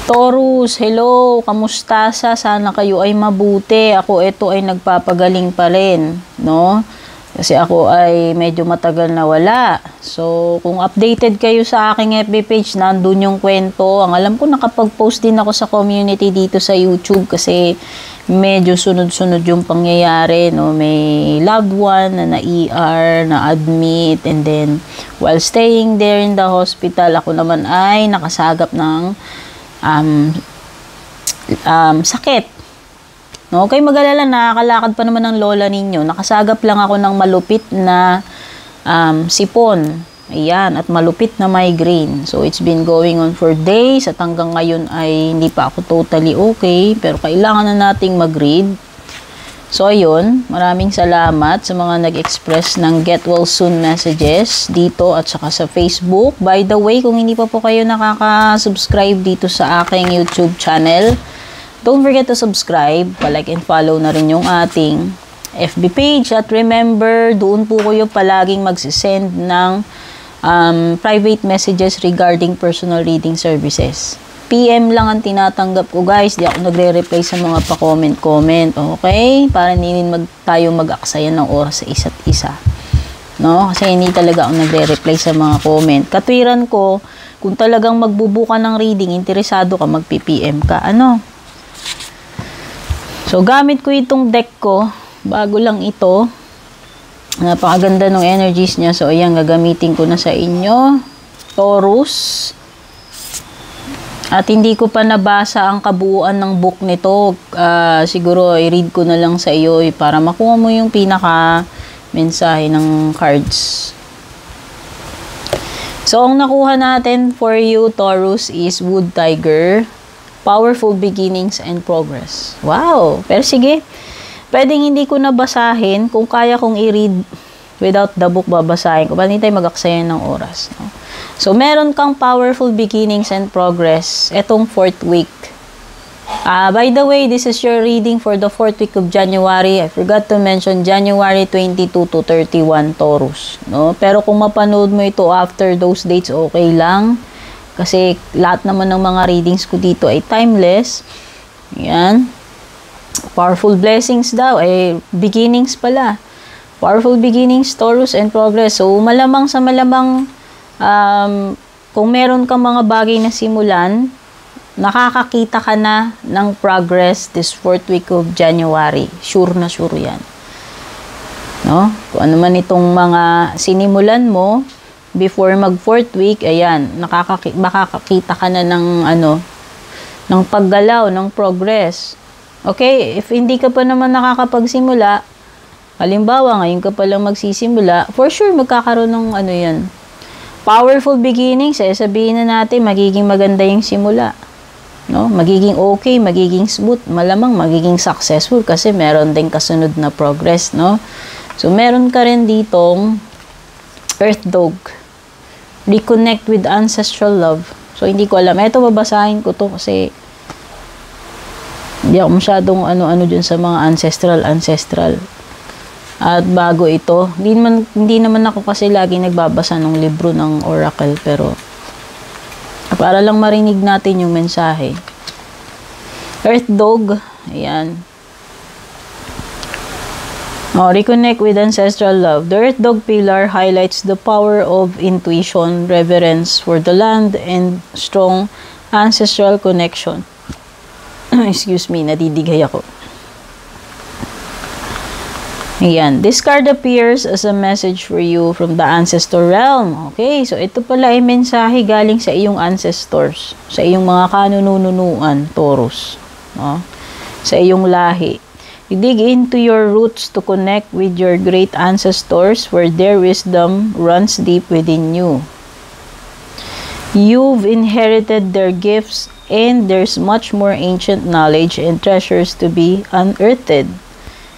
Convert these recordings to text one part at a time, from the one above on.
Taurus, hello, kamusta sa? Sana kayo ay mabuti. Ako ito ay nagpapagaling pa rin, no? Kasi ako ay medyo matagal na wala. So, kung updated kayo sa aking FB page, nandun yung kwento. Ang alam ko, nakapag-post din ako sa community dito sa YouTube kasi medyo sunod-sunod yung pangyayari, no? May loved one na na-ER, na-admit, and then while staying there in the hospital, ako naman ay nakasagap ng sakit. No, kayo mag-alala, nakakalakad pa naman ng lola ninyo. Nakasagap lang ako ng malupit na sipon. Ayan, at malupit na migraine. So, it's been going on for days at hanggang ngayon ay hindi pa ako totally okay. Pero kailangan na nating mag-read. So, ayun, maraming salamat sa mga nag-express ng get well soon messages dito at saka sa Facebook. By the way, kung hindi pa po kayo nakaka-subscribe dito sa aking YouTube channel, don't forget to subscribe, palike and follow na rin yung ating FB page. At remember, doon po kayo palaging magsisend ng private messages regarding personal reading services. PM lang ang tinatanggap ko, guys. Di ako nagre-reply sa mga pa-comment-comment. Okay? Para hindi tayo mag-aksaya ng oras sa isa't isa. No? Kasi hindi talaga ako nagre-reply sa mga comment. Katwiran ko, kung talagang magbubuka ng reading, interesado ka, mag-PPM ka. Ano? So, gamit ko itong deck ko. Bago lang ito. Napakaganda ng energies niya. So, ayan, gagamitin ko na sa inyo. Taurus. At hindi ko pa nabasa ang kabuuan ng book nito. Siguro, i-read ko na lang sa iyo para makuha mo yung pinaka-mensahe ng cards. So, ang nakuha natin for you, Taurus, is Wood Tiger. Powerful beginnings and progress. Wow! Pero sige, pwedeng hindi ko nabasahin. Kung kaya kong i-read without the book, babasahin ko. Hindi tayo mag-aksaya ng oras. No? So, meron kang powerful beginnings and progress. Etong 4th week. By the way, this is your reading for the 4th week of January. I forgot to mention January 22 to 31, Taurus. No? Pero kung mapanood mo ito after those dates, okay lang. Kasi lahat naman ng mga readings ko dito ay timeless. Yan. Powerful blessings daw. Beginnings pala. Powerful beginnings, Taurus, and progress. So, malamang sa malamang, kung meron kang mga bagay na simulan, nakakakita ka na ng progress this 4th week of January. Sure na sure yan. No? Kung ano man itong mga sinimulan mo, before mag 4th week, ayan, makakakita ka na ng ng paggalaw, ng progress. Okay, if hindi ka pa naman nakakapagsimula, halimbawa, ngayon ka pa lang magsisimula, for sure, magkakaroon ng yan. Powerful beginnings, sabihin na natin, magiging maganda yung simula. No? Magiging okay, magiging smooth, malamang magiging successful kasi meron din kasunod na progress, no? So, meron ka rin ditong Earth Dog. Reconnect with ancestral love. So, hindi ko alam. Ito, babasahin ko to kasi hindi ako masyadong ano-ano dyan sa mga ancestral. At bago ito, hindi naman ako kasi lagi nagbabasa ng libro ng oracle, pero para lang marinig natin yung mensahe. Earth Dog, ayan. Reconnect with ancestral love. The Earth Dog pillar highlights the power of intuition, reverence for the land, and strong ancestral connection. Excuse me, nadidigay ako. Ayan. This card appears as a message for you from the ancestor realm. Okay, so ito pala ay mensahe galing sa iyong ancestors, sa iyong mga kanununuan, Taurus. No? Sa iyong lahi. You dig into your roots to connect with your great ancestors where their wisdom runs deep within you. You've inherited their gifts and there's much more ancient knowledge and treasures to be unearthed.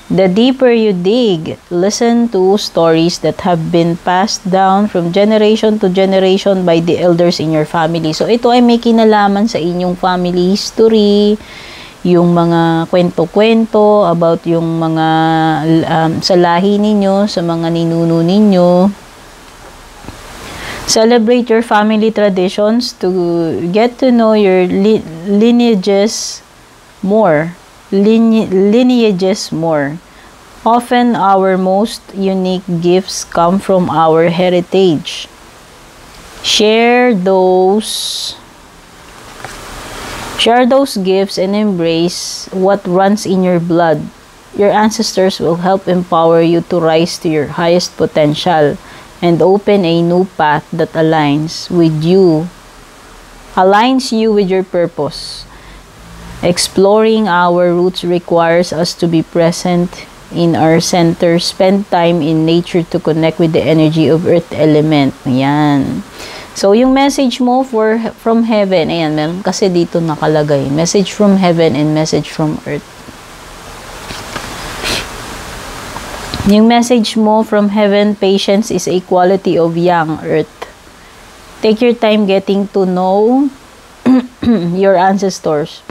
The deeper you dig, listen to stories that have been passed down from generation to generation by the elders in your family. So, ito ay may kinalaman sa inyong family history, yung mga kwento-kwento about yung mga sa lahi ninyo, sa mga ninuno ninyo. Celebrate your family traditions to get to know your lineages more. Lineages more. Often, our most unique gifts come from our heritage. Share those gifts and embrace what runs in your blood. Your ancestors will help empower you to rise to your highest potential and open a new path that aligns you with your purpose. Exploring our roots requires us to be present in our center, spend time in nature to connect with the energy of earth element. Ayan. So, yung message mo from heaven, ayan, meron kasi dito nakalagay, message from heaven and message from earth. Yung message mo from heaven, patience is a quality of young earth. Take your time getting to know your ancestors.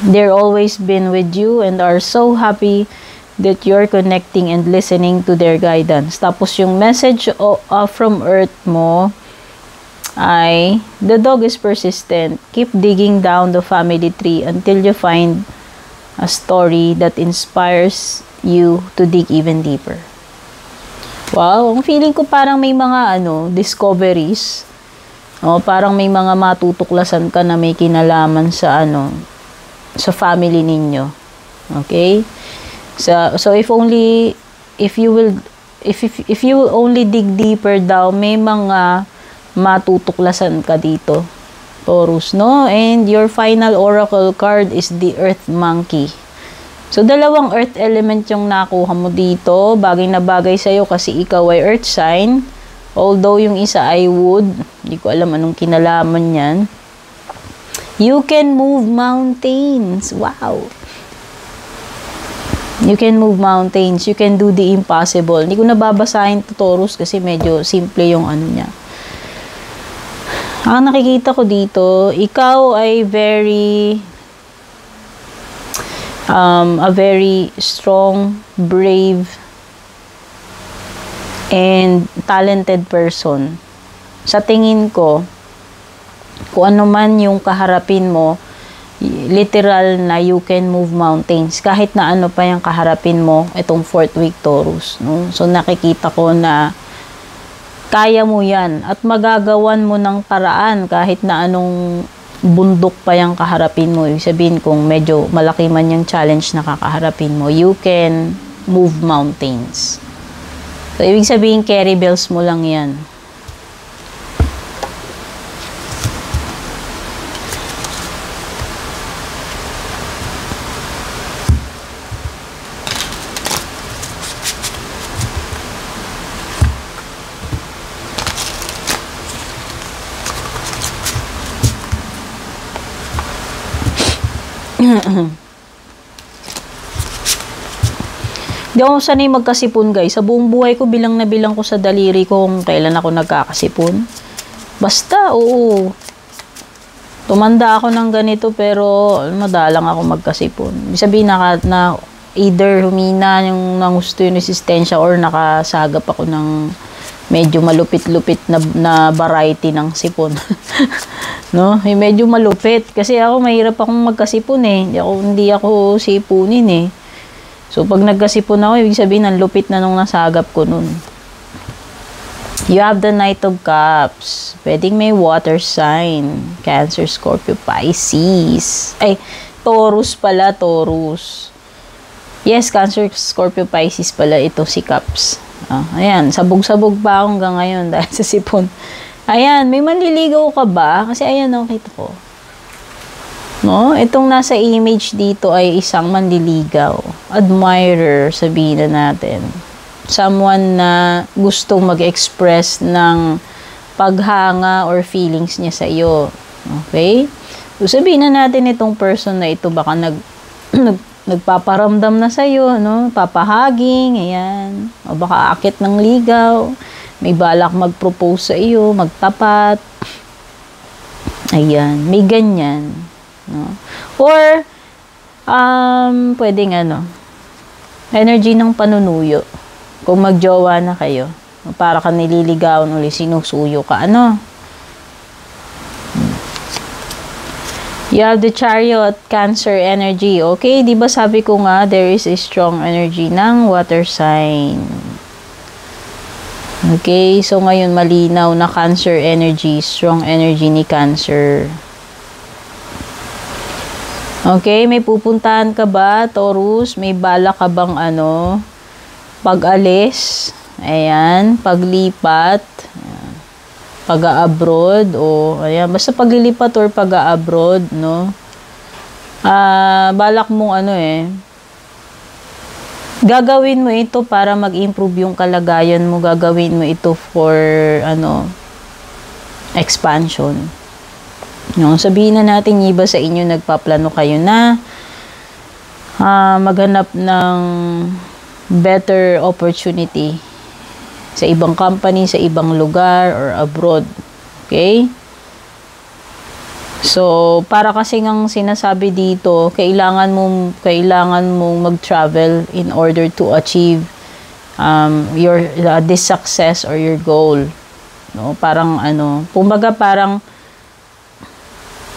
They're always been with you and are so happy that you're connecting and listening to their guidance. Tapos yung message from earth mo ay, the dog is persistent. Keep digging down the family tree until you find a story that inspires you to dig even deeper. Wow, ang feeling ko parang may mga discoveries. Parang may mga matutuklasan ka na may kinalaman sa sa family ninyo. Okay? So if you will only dig deeper daw, may mga matutuklasan ka dito, Taurus, no? And your final oracle card is the Earth Monkey. So, dalawang earth element yung nakuha mo dito. Bagay na bagay sa'yo kasi ikaw ay earth sign. Although yung isa ay wood. Hindi ko alam anong kinalaman yan. You can move mountains. Wow! You can move mountains. You can do the impossible. Hindi ko nababasahin to, Taurus, kasi medyo simple yung niya. Ang nakikita ko dito, ikaw ay a very strong, brave, and talented person. Sa tingin ko, kung ano man yung kaharapin mo, literal na you can move mountains. Kahit na ano pa yung kaharapin mo, itong 4th week Taurus. No? So, nakikita ko na kaya mo yan at magagawan mo ng paraan kahit na anong bundok pa yung kaharapin mo. Ibig sabihin, kung medyo malaki man yung challenge na kakaharapin mo, you can move mountains. So, ibig sabihin, carry bells mo lang yan. Hindi ako sanay magkasipon, guys. Sa buong buhay ko, bilang na bilang ko sa daliri ko kung kailan ako nagkakasipon. Basta, oo. Tumanda ako ng ganito pero madalang ako magkasipon. Ibig sabihin na either humina yung nangusto yung resistensya or nakasagap ako ng medyo malupit-lupit na variety ng sipon. No? Medyo malupit. Kasi ako, mahirap akong magkasipon eh. Hindi ako sipunin eh. So, pag nagkasipon ako, ibig sabihin, ang lupit na nung nasagap ko nun. You have the Knight of Cups. Pwedeng may water sign. Cancer, Scorpio, Pisces. Ay, Taurus pala, Taurus. Yes, Cancer, Scorpio, Pisces pala. Ito si Cups. Ayan, sabog-sabog pa ako hanggang ngayon dahil sa sipon. Ayan, may manliligaw ka ba? Kasi ayan, nakita ko. No? Itong nasa image dito ay isang manliligaw. Admirer, sabihin na natin. Someone na gustong mag-express ng paghanga or feelings niya sa iyo. Okay? So, sabihin na natin itong person na ito baka nagpaparamdam na sa iyo, no? Papahaging, ayan. O baka akit ng ligaw. May balak mag-propose sa iyo, magtapat. Ayan, may ganyan. No? Or, pwedeng energy ng panunuyo. Kung magjowa na kayo. Para ka nililigawan uli, sinusuyo ka, ano? You have the Chariot, Cancer energy. Okay, di ba sabi ko nga, there is a strong energy ng water sign. Okay, so ngayon malinaw na Cancer energy, strong energy ni Cancer. Okay, may pupuntahan ka ba, Taurus? May bala ka bang pag-alis? Ayan, paglipat. Pag-a-abroad o ayan, basta paglilipat or pag-a-abroad, no? Balak mong gagawin mo ito para mag-improve yung kalagayan mo, gagawin mo ito for expansion. No, sabihin na natin iba sa inyo nagpaplano kayo na maghanap ng better opportunity sa ibang company, sa ibang lugar, or abroad. Okay? So, para kasi ngang sinasabi dito, kailangan mong mag-travel in order to achieve this success or your goal. No? Parang kumbaga parang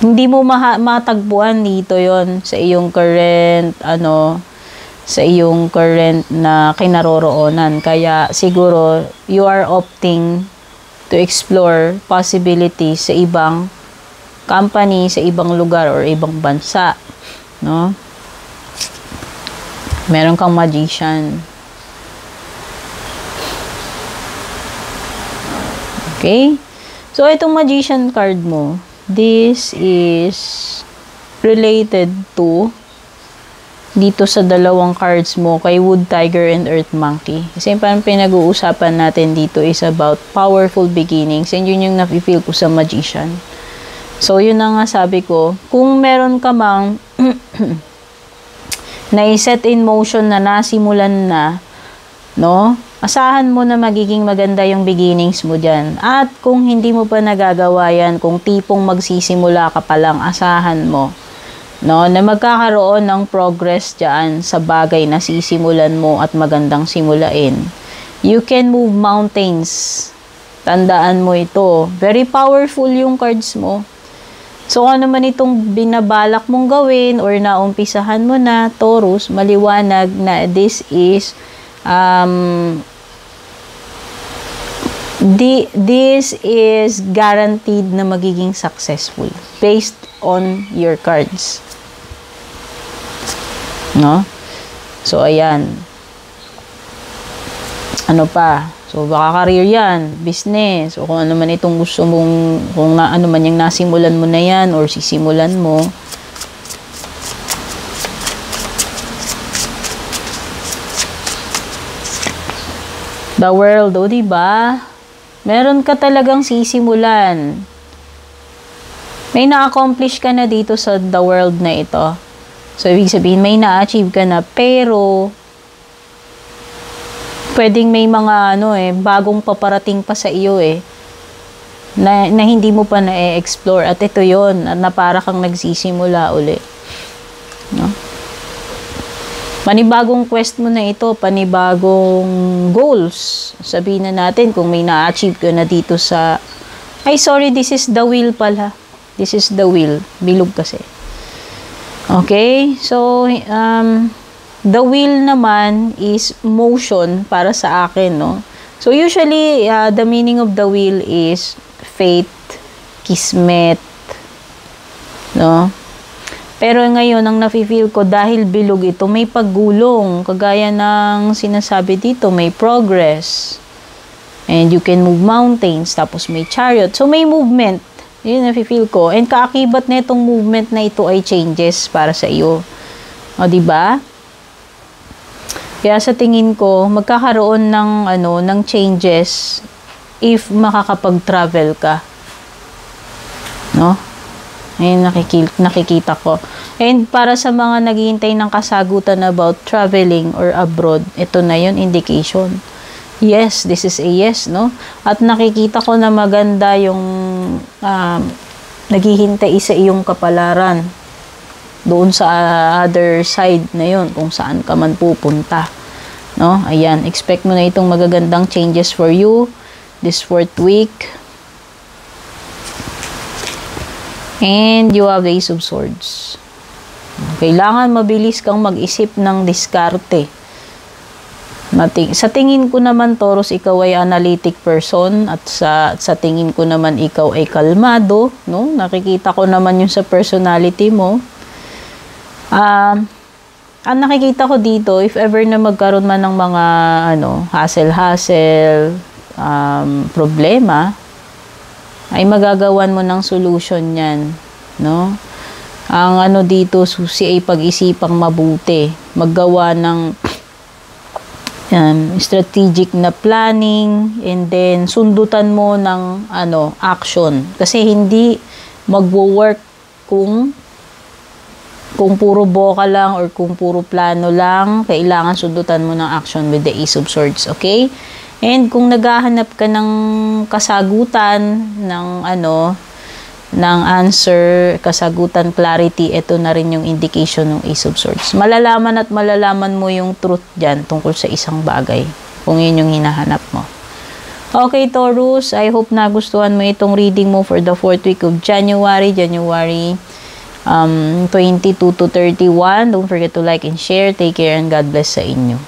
hindi mo matagpuan dito yon sa iyong current na kinaroroonan. Kaya siguro you are opting to explore possibilities sa ibang company, sa ibang lugar or ibang bansa, no? Meron kang magician. Okay? So itong magician card mo, this is related to dito sa dalawang cards mo, kay Wood Tiger and Earth Monkey. Kasi parang pinag-uusapan natin dito is about powerful beginnings, and yun yung nafe-feel ko sa magician. So, yun na nga sabi ko, kung meron ka mang na-set in motion na nasimulan na, no? Asahan mo na magiging maganda yung beginnings mo dyan. At kung hindi mo pa nagagawa yan, kung tipong magsisimula ka pa lang, asahan mo, no, na magkakaroon ng progress dyan sa bagay na sisimulan mo at magandang simulain. You can move mountains. Tandaan mo ito. Very powerful yung cards mo. So, ano man itong binabalak mong gawin or naumpisahan mo na, Taurus, maliwanag na this is this is guaranteed na magiging successful based on your cards. No? So, ayan. Ano pa? So, baka career yan, business, o kung ano man itong gusto mong, kung ano man yung nasimulan mo na yan, or sisimulan mo. The world, o diba? Meron ka talagang sisimulan. May na-accomplish ka na dito sa the world na ito. So, ibig sabihin, may na-achieve ka na, pero pwedeng may mga bagong paparating pa sa iyo na hindi mo pa na-explore, at ito yon na para kang nagsisimula uli, no? Panibagong quest mo na ito, panibagong goals. Sabihin na natin kung may na-achieve ka na dito sa this is the wheel pala. This is the wheel. Bilog kasi. Okay? So, the wheel naman is motion para sa akin, no? So, usually, the meaning of the wheel is fate, kismet, no? Pero ngayon, ang nafe-feel ko, dahil bilog ito, may paggulong. Kagaya ng sinasabi dito, may progress. And you can move mountains, tapos may chariot. So, may movement. Yun nafe-feel ko. And kaakibat na itong movement na ito ay changes para sa iyo. O, diba? Kaya sa tingin ko, magkakaroon ng changes if makakapag-travel ka. No? Ayun, nakikita ko. And para sa mga naghihintay ng kasagutan about traveling or abroad, ito na yun, indication. Yes, this is a yes, no? At nakikita ko na maganda yung naghihintay sa iyong kapalaran doon sa other side na yun, kung saan ka man pupunta, No? Ayan, expect mo na itong magagandang changes for you this 4th week. And you have Ace of Swords. Kailangan mabilis kang mag-isip ng diskarte. Sa tingin ko naman, Taurus, ikaw ay analytic person at sa tingin ko naman ikaw ay kalmado, no? Nakikita ko naman yun sa personality mo. Ang nakikita ko dito, if ever na magkaroon man ng mga hassle, problema, ay magagawan mo ng solution yan, no? Ang dito, susi ay pag-isipang mabuti, maggawa ng strategic na planning, and then sundutan mo ng action, kasi hindi magwo-work kung puro boka lang or kung puro plano lang. Kailangan sundutan mo ng action with the Ace of Swords, okay? And kung naghahanap ka ng kasagutan, ng answer, kasagutan, clarity, ito na rin yung indication ng Ace of Swords. Malalaman mo yung truth dyan tungkol sa isang bagay, kung yun yung hinahanap mo. Okay, Taurus, I hope nagustuhan mo itong reading mo for the 4th week of January 22 to 31. Don't forget to like and share. Take care and God bless sa inyo.